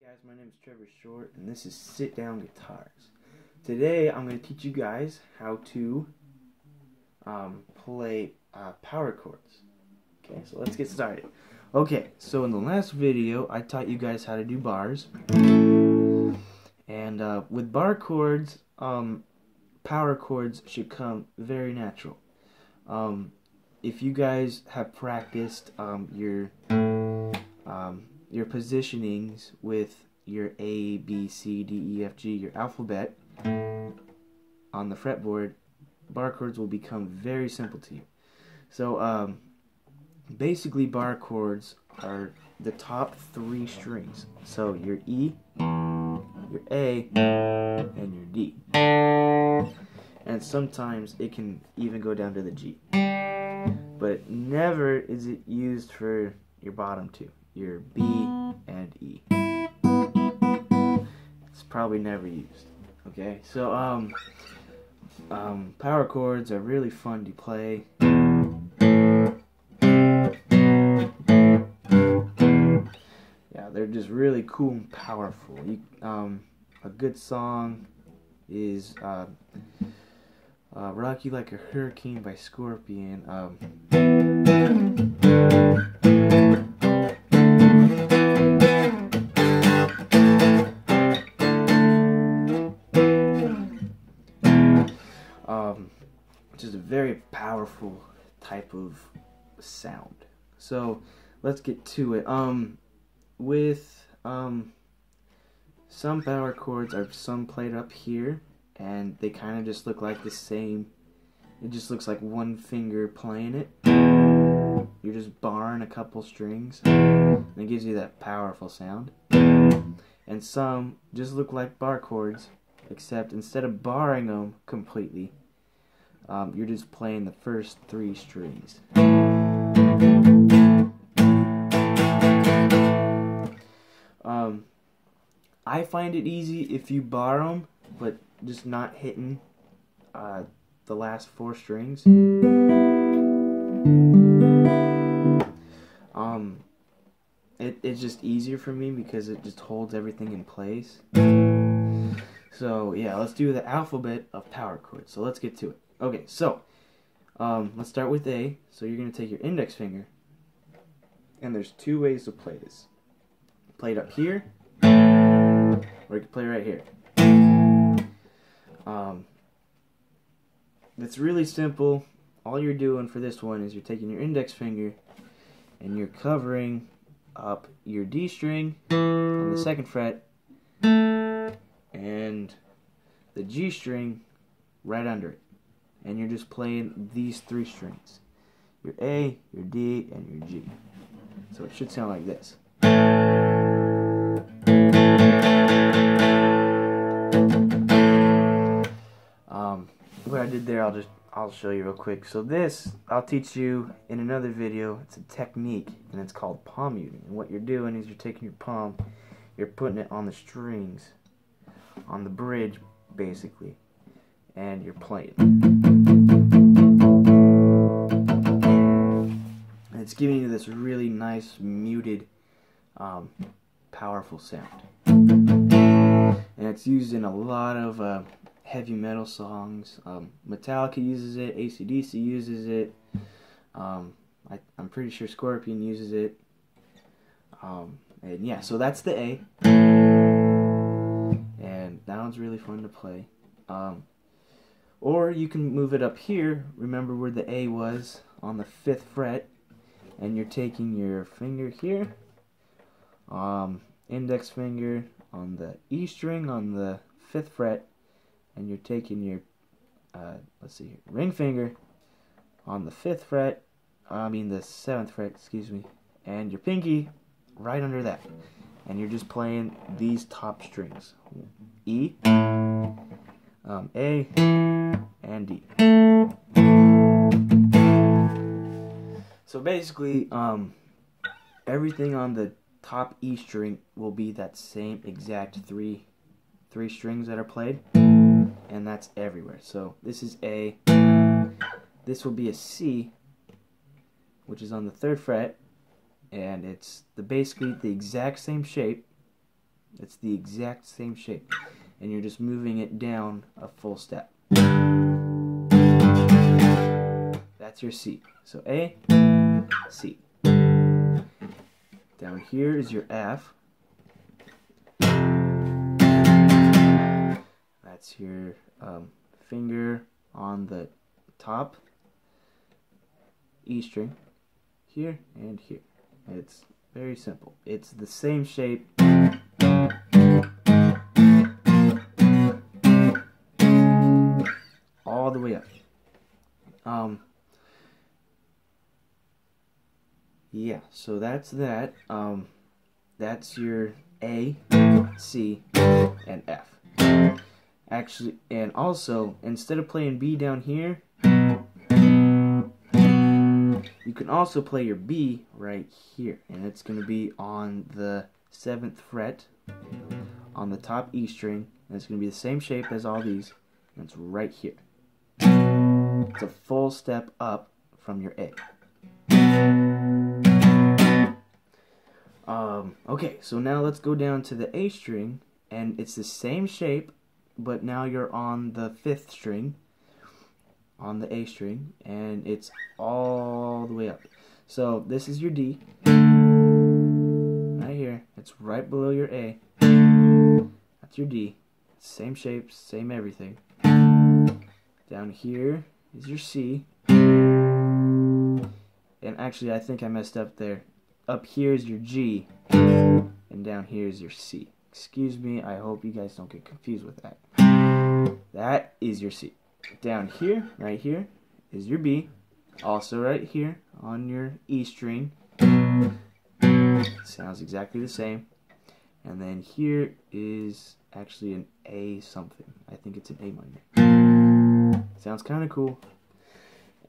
guys, my name is Trevor Short, and this is Sit Down Guitars. Today I'm going to teach you guys how to play power chords. Okay, so let's get started. Okay, so in the last video I taught you guys how to do bars, and with bar chords, power chords should come very natural. If you guys have practiced your positionings with your A, B, C, D, E, F, G, your alphabet on the fretboard, bar chords will become very simple to you. So basically bar chords are the top three strings. So your E, your A, and your D. And sometimes it can even go down to the G. But never is it used for your bottom two, your B and E. It's probably never used. Okay, so power chords are really fun to play. Yeah, they're just really cool and powerful. A good song is Rock You Like a Hurricane by Scorpion. Just a very powerful type of sound. So let's get to it. With some power chords are some played up here, and they kind of just look like the same. It just looks like one finger playing it. You're just barring a couple strings, and it gives you that powerful sound. And some just look like bar chords, except instead of barring them completely, you're just playing the first three strings. I find it easy if you bar them, but just not hitting the last four strings. It's just easier for me because it just holds everything in place. So yeah, let's do the alphabet of power chords. So let's get to it. Okay, so let's start with A. So you're going to take your index finger, and there's two ways to play this. Play it up here, or you can play right here. It's really simple. All you're doing for this one is you're taking your index finger and you're covering up your D string on the second fret and the G string right under it. And you're just playing these three strings. Your A, your D, and your G. So it should sound like this. What I did there, I'll show you real quick. So this, I'll teach you in another video. It's a technique, and it's called palm muting. And what you're doing is you're taking your palm, you're putting it on the strings, on the bridge, basically, and you're playing. And it's giving you this really nice, muted, powerful sound. And it's used in a lot of heavy metal songs. Metallica uses it, AC/DC uses it, I'm pretty sure Scorpion uses it, and yeah, so that's the A, and that one's really fun to play. Or you can move it up here. Remember where the A was, on the 5th fret, and you're taking your finger here, index finger on the E string on the 5th fret, and you're taking your ring finger on the 5th fret, the 7th fret, excuse me, and your pinky right under that, and you're just playing these top strings, E, A, and D. So basically, everything on the top E string will be that same exact three strings that are played. And that's everywhere. So this is A. This will be a C, which is on the 3rd fret, and it's basically the exact same shape, It's the exact same shape, and you're just moving it down a full step. That's your C. So A, C. Down here is your F. That's your finger on the top E string, here and here. It's very simple. It's the same shape all the way up. Yeah, so that's that. That's your A, C, and F. Actually, and also, instead of playing B down here, you can also play your B right here, and it's going to be on the 7th fret on the top E string, and it's going to be the same shape as all these, and it's right here. It's a full step up from your A. Okay, so now let's go down to the A string, and it's the same shape, but now you're on the 5th string on the A string, and it's all the way up. So this is your D right here. It's right below your A. That's your D. Same shape, same everything. Down here is your C, and actually I think I messed up there. Up here is your G, and down here is your C. Excuse me, I hope you guys don't get confused with that. That is your C. Down here, right here, is your B. Also right here on your E string. Sounds exactly the same. And then here is actually an A something. I think it's an A minor. Sounds kind of cool.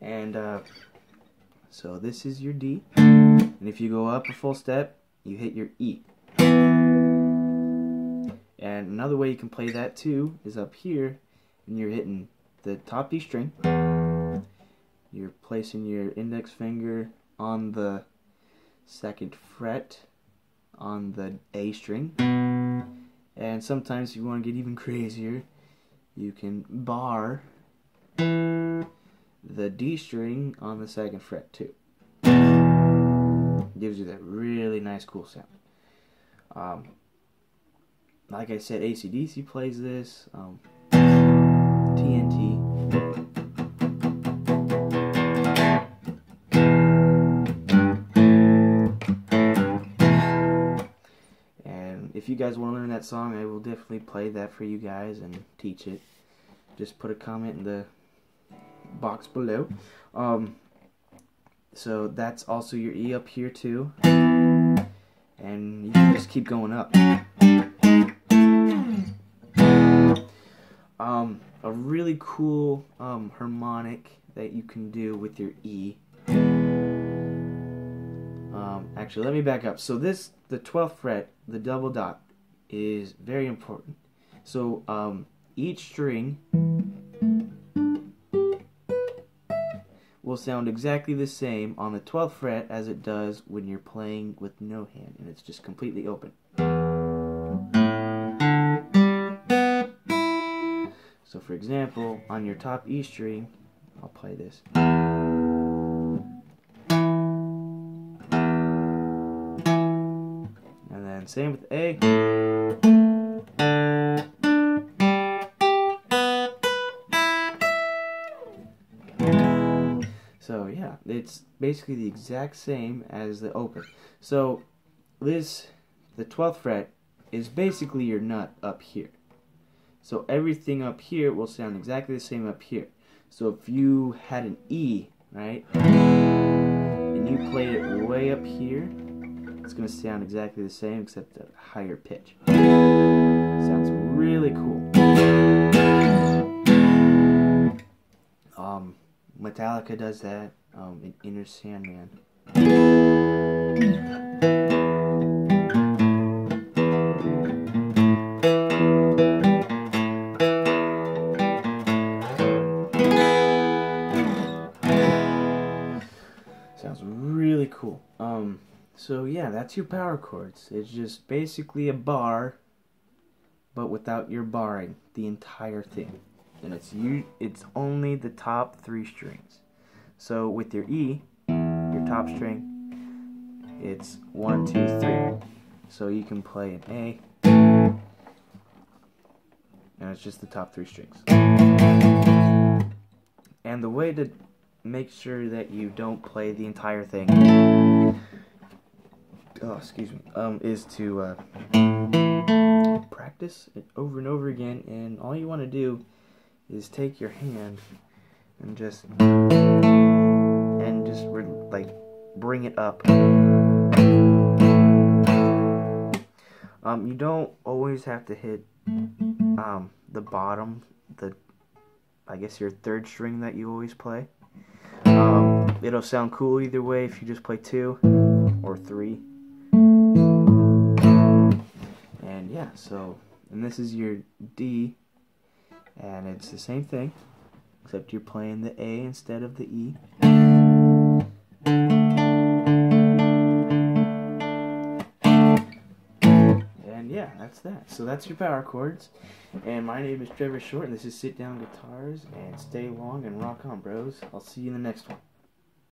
And so this is your D. And if you go up a full step, you hit your E. And another way you can play that too is up here, and you're hitting the top E string. You're placing your index finger on the 2nd fret on the A string. And sometimes if you want to get even crazier, you can bar the D string on the 2nd fret too. Gives you that really nice cool sound. Like I said, AC/DC plays this, TNT. And if you guys want to learn that song, I will definitely play that for you guys and teach it. Just put a comment in the box below. So that's also your E up here too, and you can just keep going up. A really cool harmonic that you can do with your E. Actually, let me back up. So the 12th fret, the double dot, is very important. So each string will sound exactly the same on the 12th fret as it does when you're playing with no hand and it's just completely open. So for example, on your top E string, I'll play this. And then same with A. So yeah, it's basically the exact same as the open. So the 12th fret is basically your nut up here. So everything up here will sound exactly the same up here. So if you had an E, right, and you played it way up here, it's going to sound exactly the same except at a higher pitch. Sounds really cool. Metallica does that in Inner Sandman. Sounds really cool. So yeah, that's your power chords. It's just basically a bar but without your barring the entire thing. And it's only the top 3 strings. So with your E, your top string, it's 1, 2, 3. So you can play an A, and it's just the top 3 strings. And the way to make sure that you don't play the entire thing, is to practice it over and over again. And all you want to do is take your hand and just like bring it up. You don't always have to hit the bottom, I guess your 3rd string that you always play. It'll sound cool either way if you just play 2 or 3. And yeah, and this is your D, and it's the same thing, except you're playing the A instead of the E. And yeah, that's that. So that's your power chords. And my name is Trevor Short, and this is Sit Down Guitars. And stay long and rock on, bros. I'll see you in the next one.